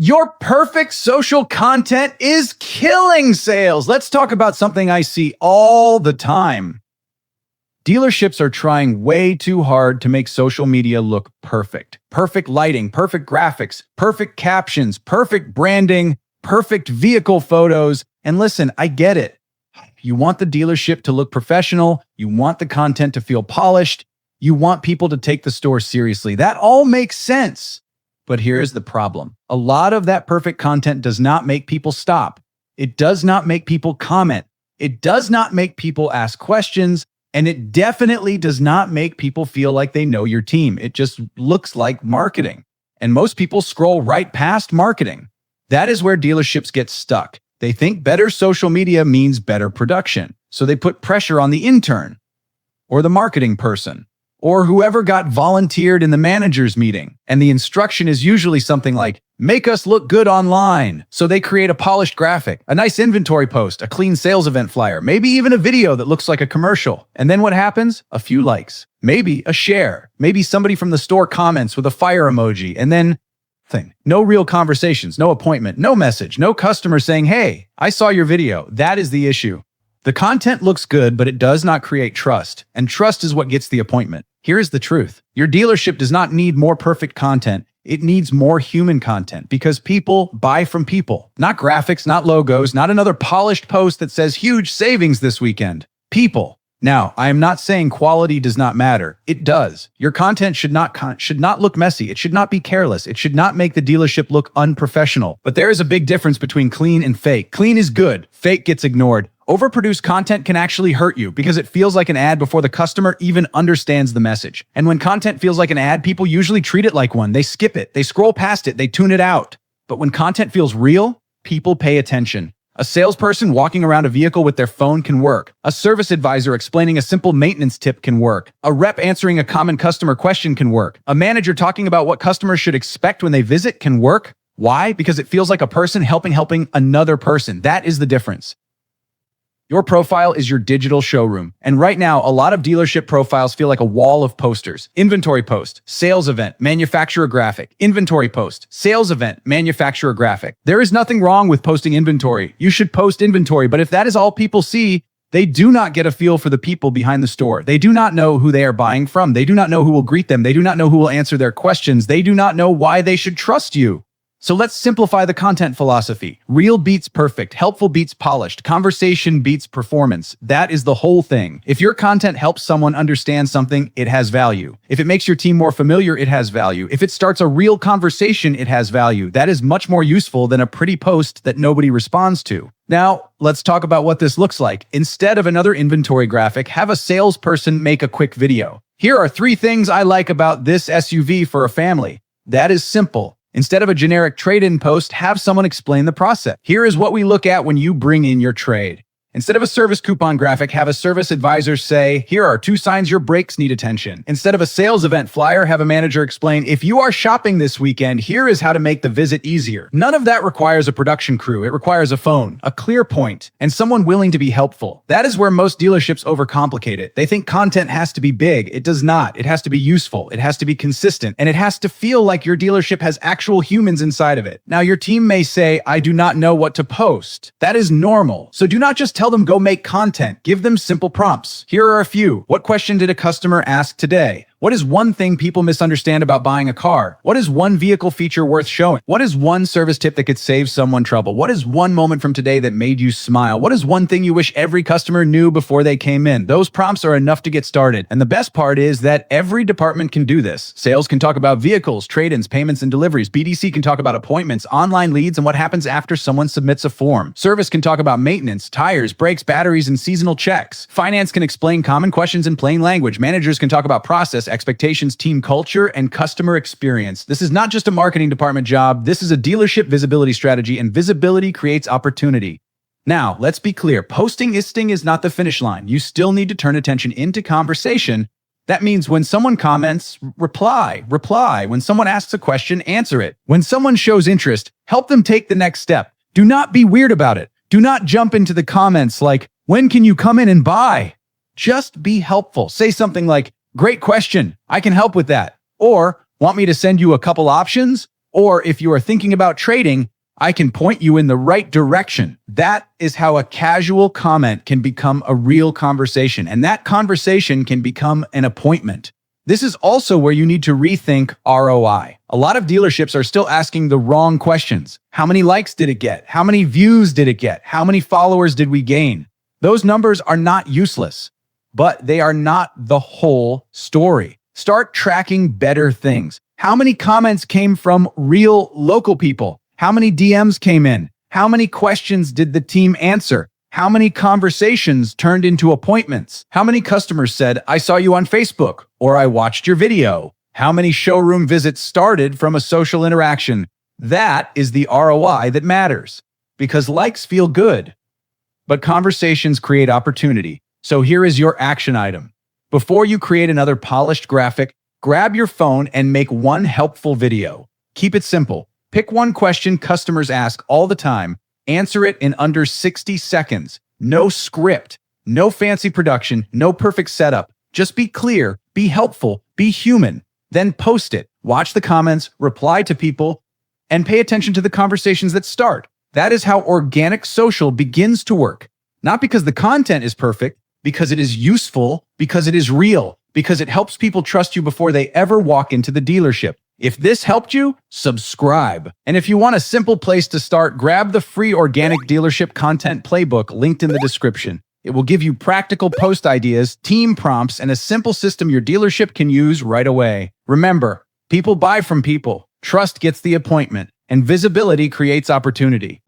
Your perfect social content is killing sales. Let's talk about something I see all the time. Dealerships are trying way too hard to make social media look perfect. Perfect lighting, perfect graphics, perfect captions, perfect branding, perfect vehicle photos. And listen, I get it. You want the dealership to look professional. You want the content to feel polished. You want people to take the store seriously. That all makes sense. But here's the problem. A lot of that perfect content does not make people stop. It does not make people comment. It does not make people ask questions. And it definitely does not make people feel like they know your team. It just looks like marketing. And most people scroll right past marketing. That is where dealerships get stuck. They think better social media means better production. So they put pressure on the intern or the marketing person or whoever got volunteered in the manager's meeting. And the instruction is usually something like, make us look good online. So they create a polished graphic, a nice inventory post, a clean sales event flyer, maybe even a video that looks like a commercial. And then what happens? A few likes, maybe a share, maybe somebody from the store comments with a fire emoji, and then no real conversations, no appointment, no message, no customer saying, hey, I saw your video. That is the issue. The content looks good, but it does not create trust. And trust is what gets the appointment. Here is the truth. Your dealership does not need more perfect content. It needs more human content because people buy from people. Not graphics, not logos, not another polished post that says huge savings this weekend. People. Now, I am not saying quality does not matter. It does. Your content should not look messy. It should not be careless. It should not make the dealership look unprofessional. But there is a big difference between clean and fake. Clean is good. Fake gets ignored. Overproduced content can actually hurt you because it feels like an ad before the customer even understands the message. And when content feels like an ad, people usually treat it like one. They skip it. They scroll past it. They tune it out. But when content feels real, people pay attention. A salesperson walking around a vehicle with their phone can work. A service advisor explaining a simple maintenance tip can work. A rep answering a common customer question can work. A manager talking about what customers should expect when they visit can work. Why? Because it feels like a person helping another person. That is the difference. Your profile is your digital showroom. And right now, a lot of dealership profiles feel like a wall of posters. Inventory post, sales event, manufacturer graphic. Inventory post, sales event, manufacturer graphic. There is nothing wrong with posting inventory. You should post inventory, but if that is all people see, they do not get a feel for the people behind the store. They do not know who they are buying from. They do not know who will greet them. They do not know who will answer their questions. They do not know why they should trust you. So let's simplify the content philosophy. Real beats perfect, helpful beats polished, conversation beats performance. That is the whole thing. If your content helps someone understand something, it has value. If it makes your team more familiar, it has value. If it starts a real conversation, it has value. That is much more useful than a pretty post that nobody responds to. Now, let's talk about what this looks like. Instead of another inventory graphic, have a salesperson make a quick video. Here are 3 things I like about this SUV for a family. That is simple. Instead of a generic trade-in post, have someone explain the process. Here is what we look at when you bring in your trade. Instead of a service coupon graphic, have a service advisor say, here are 2 signs your brakes need attention. Instead of a sales event flyer, have a manager explain, if you are shopping this weekend, here is how to make the visit easier. None of that requires a production crew. It requires a phone, a clear point, and someone willing to be helpful. That is where most dealerships overcomplicate it. They think content has to be big. It does not. It has to be useful. It has to be consistent, and it has to feel like your dealership has actual humans inside of it. Now, your team may say, I do not know what to post. That is normal. So do not just tell them go make content. Give them simple prompts. Here are a few. What question did a customer ask today? What is one thing people misunderstand about buying a car? What is one vehicle feature worth showing? What is one service tip that could save someone trouble? What is one moment from today that made you smile? What is one thing you wish every customer knew before they came in? Those prompts are enough to get started. And the best part is that every department can do this. Sales can talk about vehicles, trade-ins, payments, and deliveries. BDC can talk about appointments, online leads, and what happens after someone submits a form. Service can talk about maintenance, tires, brakes, batteries, and seasonal checks. Finance can explain common questions in plain language. Managers can talk about process, expectations, team culture, and customer experience. This is not just a marketing department job. This is a dealership visibility strategy, and visibility creates opportunity. Now, let's be clear. Posting is not the finish line. You still need to turn attention into conversation. That means when someone comments, reply. When someone asks a question, answer it. When someone shows interest, help them take the next step. Do not be weird about it. Do not jump into the comments like, when can you come in and buy? Just be helpful. Say something like, great question. I can help with that. Or, want me to send you a couple options? Or if you are thinking about trading, I can point you in the right direction. That is how a casual comment can become a real conversation, and that conversation can become an appointment. This is also where you need to rethink ROI. A lot of dealerships are still asking the wrong questions. How many likes did it get? How many views did it get? How many followers did we gain? Those numbers are not useless, but they are not the whole story. Start tracking better things. How many comments came from real local people? How many DMs came in? How many questions did the team answer? How many conversations turned into appointments? How many customers said, I saw you on Facebook, or I watched your video? How many showroom visits started from a social interaction? That is the ROI that matters, because likes feel good, but conversations create opportunity. So here is your action item. Before you create another polished graphic, grab your phone and make one helpful video. Keep it simple. Pick one question customers ask all the time. Answer it in under 60 seconds. No script, no fancy production, no perfect setup. Just be clear, be helpful, be human. Then post it. Watch the comments, reply to people, and pay attention to the conversations that start. That is how organic social begins to work. Not because the content is perfect, because it is useful, because it is real, because it helps people trust you before they ever walk into the dealership. If this helped you, subscribe. And if you want a simple place to start, grab the free Organic Dealership Content Playbook linked in the description. It will give you practical post ideas, team prompts, and a simple system your dealership can use right away. Remember, people buy from people, trust gets the appointment, and visibility creates opportunity.